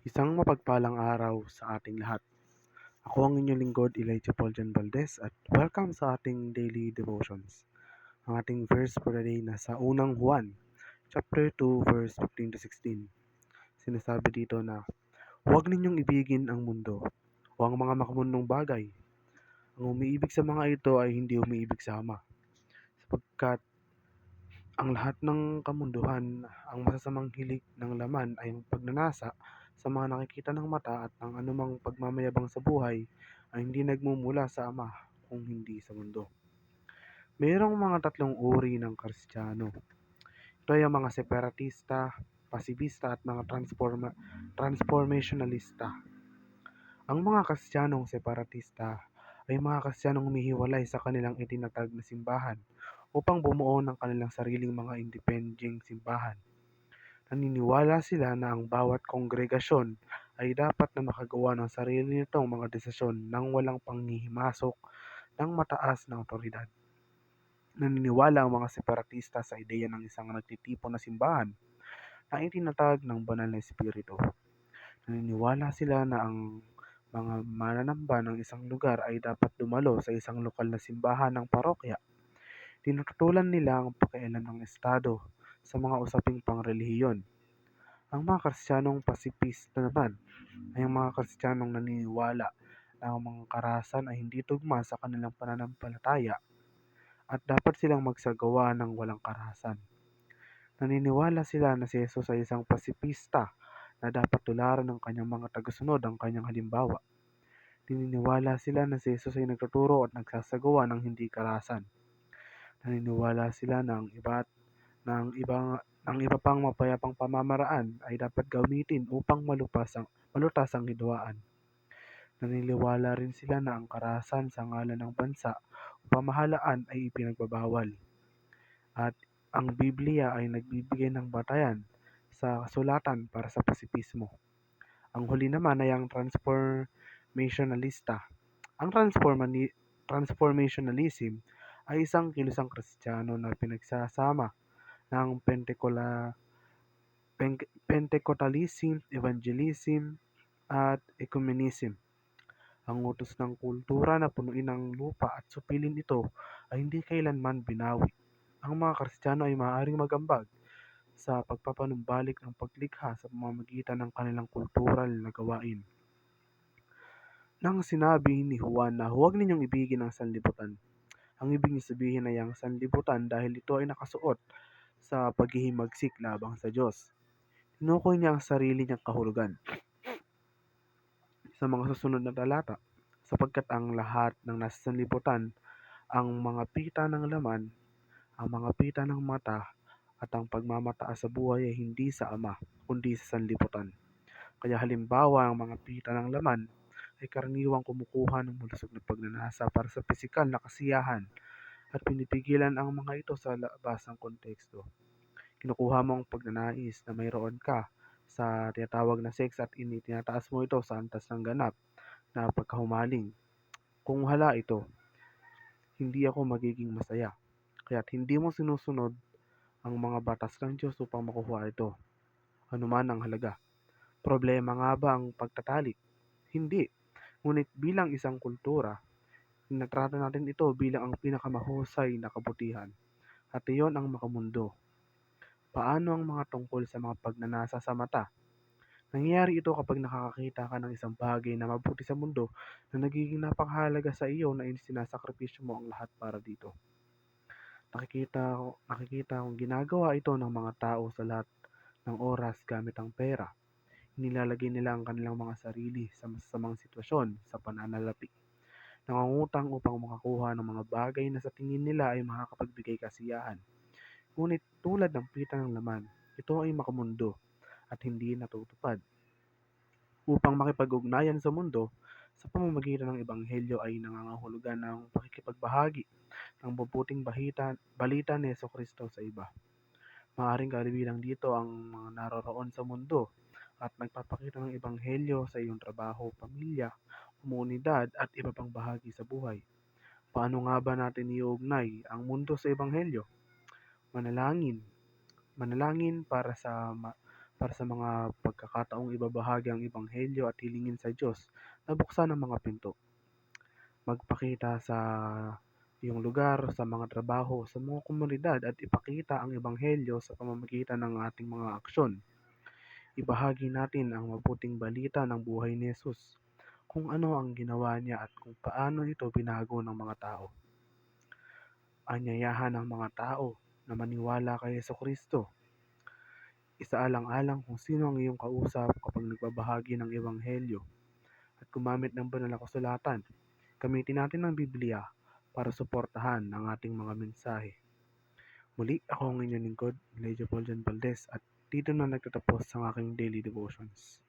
Isang mapagpalang araw sa ating lahat. Ako ang inyong lingkod, Elijah Paul John Valdez, at welcome sa ating daily devotions. Ang ating verse for the day nasa unang Juan, chapter 2, verse 15 to 16. Sinasabi dito na, huwag ninyong ibigin ang mundo o ang mga makamundong bagay. Ang umiibig sa mga ito ay hindi umiibig sa Ama, sapagkat ang lahat ng kamunduhan, ang masasamang hilig ng laman ay ang pagnanasa sa mga nakikita ng mata at ang anumang pagmamayabang sa buhay ay hindi nagmumula sa Ama kung hindi sa mundo. Mayroong mga tatlong uri ng Kristiyano. Ito ay ang mga separatista, pasibista at mga transformationalista. Ang mga Kristiyanong separatista ay mga Kristiyanong humihiwalay sa kanilang itinatag na simbahan upang bumuo ng kanilang sariling mga independent simbahan. Naniniwala sila na ang bawat kongregasyon ay dapat na makagawa ng sarili nitong mga desisyon nang walang panghihimasok ng mataas na otoridad. Naniniwala ang mga separatista sa ideya ng isang nagtitipon na simbahan na itinatag ng banal na espiritu. Naniniwala sila na ang mga mananamba ng isang lugar ay dapat dumalo sa isang lokal na simbahan ng parokya. Tinututulan nila ang pakialam ng Estado sa mga usaping pangrelihiyon. Ang mga Kristiyanong pasipista naman ay ang mga Kristiyanong naniniwala na ang mga karahasan ay hindi tugma sa kanilang pananampalataya at dapat silang magsagawa ng walang karahasan. Naniniwala sila na si Jesus ay isang pasipista na dapat tularan ng kanyang mga tagasunod ang kanyang halimbawa. Naniniwala sila na si Jesus ay nagtuturo at nagsasagawa ng hindi karahasan. Naniniwala sila na ang iba pang mapayapang pamamaraan ay dapat gamitin upang malutas ang hidwaan. Naniniwala rin sila na ang karahasan sa ngalan ng bansa o pamahalaan ay ipinagbabawal. At ang Biblia ay nagbibigay ng batayan sa kasulatan para sa pasipismo. Ang huli naman ay ang transformationalista. Ang transformationalism ay isang kilusang Kristiyano na pinagsasama ng Pentecostalism, Evangelism, at Ecumenism. Ang utos ng kultura na punuin ang lupa at supilin ito ay hindi kailanman binawi. Ang mga Kristiyano ay maaaring magambag sa pagpapanumbalik ng paglikha sa pamamagitan ng kanilang kultural na gawain. Nang sinabi ni Juan na huwag ninyong ibigin ang sanlibutan, ang ibig niya sabihin ay ang sanlibutan dahil ito ay nakasuot sa paghihimagsik labang sa Diyos. Tinukoy niya ang sarili niyang kahulugan sa mga susunod na talata, sapagkat ang lahat ng nasa sanlibutan, ang mga pita ng laman, ang mga pita ng mata, at ang pagmamataas sa buhay ay hindi sa Ama, kundi sa sanlibutan. Kaya halimbawa, ang mga pita ng laman ay karaniwang kumukuha ng malusog na pagnanasa para sa pisikal na kasiyahan at pinipigilan ang mga ito sa labas ng konteksto. Kinukuha mo ang pagnanais na mayroon ka sa tinatawag na sex at tinataas mo ito sa antas ng ganap na pagkahumaling. Kung wala ito, hindi ako magiging masaya. Kaya't hindi mo sinusunod ang mga batas ng Diyos upang makuha ito, anuman ang halaga. Problema nga ba ang pagtatalik? Hindi. Ngunit bilang isang kultura, tinatrato natin ito bilang ang pinakamahusay na kabutihan. At iyon ang makamundo. Paano ang mga tungkol sa mga pagnanasa sa mata? Nangyayari ito kapag nakakakita ka ng isang bagay na mabuti sa mundo na nagiging napakahalaga sa iyo na sinasakripisyo mo ang lahat para dito. Nakikita kong ginagawa ito ng mga tao sa lahat ng oras gamit ang pera. Nilalagay nila ang kanilang mga sarili sa masasamang sitwasyon sa pananalapi. Nangungutang upang makakuha ng mga bagay na sa tingin nila ay makakapagbigay kasiyahan. Ngunit tulad ng pita ng laman, ito ay makamundo at hindi natutupad. Upang makipag-ugnayan sa mundo, sa pamamagitan ng Ebanghelyo ay nangangahulugan ng pakikipagbahagi ng mabuting balita ni Jesucristo sa iba. Maaaring kalibilang dito ang mga naroroon sa mundo at nagpapakita ng Ebanghelyo sa iyong trabaho, pamilya, komunidad at iba pang bahagi sa buhay. Paano nga ba natin iuugnay ang mundo sa Ebanghelyo? Manalangin. Manalangin para sa para sa mga pagkakataong ibabahagi ang ebanghelyo at hilingin sa Diyos na buksan ang mga pinto. Magpakita sa iyong lugar, sa mga trabaho, sa mga komunidad at ipakita ang ebanghelyo sa pamamagitan ng ating mga aksyon. Ibahagi natin ang mabuting balita ng buhay ni Jesus, kung ano ang ginawa niya at kung paano ito binago ng mga tao. Anyayahan ang mga tao na maniwala kay Jesucristo. Isaalang-alang kung sino ang iyong kausap kapag nagbabahagi ng ebanghelyo at gumamit ng banal na kasulatan. Gamitin natin ang Biblia para suportahan ang ating mga mensahe. Muli, ako ang inyong lingkod, Elijah Paul John Valdez, at dito na nagtatapos ang aking daily devotions.